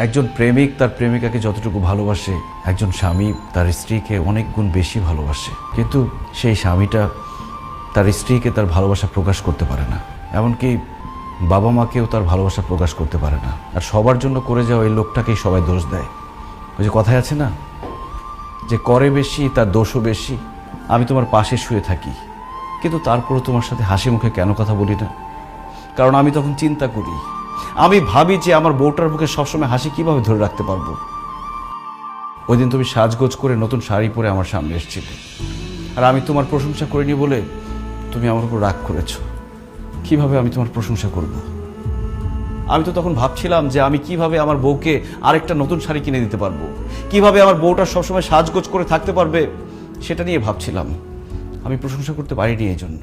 একজন প্রেমিক তার প্রেমিকাকে যতটুকু ভালোবাসে, একজন স্বামী তার স্ত্রীকে অনেক গুণ বেশি ভালোবাসে। কিন্তু সেই স্বামীটা তার স্ত্রীকে তার ভালোবাসা প্রকাশ করতে পারে না, এমনকি বাবা মাকেও তার ভালোবাসা প্রকাশ করতে পারে না। আর সবার জন্য করে যাওয়া এই লোকটাকেই সবাই দোষ দেয়। ওই যে কথায় আছে না, যে করে বেশি তার দোষও বেশি। আমি তোমার পাশে শুয়ে থাকি, কিন্তু তারপরও তোমার সাথে হাসি মুখে কেন কথা বলি না? কারণ আমি তখন চিন্তা করি, আমি ভাবি যে আমার বউটার মুখে সবসময় হাসি কিভাবে ধরে রাখতে পারবো। ওই দিন তুমি সাজগোজ করে নতুন শাড়ি পরে আমার সামনে এসেছিলে, আর আমি তোমার প্রশংসা করিনি বলে তুমি আমার উপর রাগ করেছো। কিভাবে আমি তোমার প্রশংসা করব? আমি তো তখন ভাবছিলাম যে আমি কিভাবে আমার বউকে আরেকটা নতুন শাড়ি কিনে দিতে পারবো, কিভাবে আমার বউটা সবসময় সাজগোজ করে থাকতে পারবে, সেটা নিয়ে ভাবছিলাম। আমি প্রশংসা করতে পারিনি এই জন্য।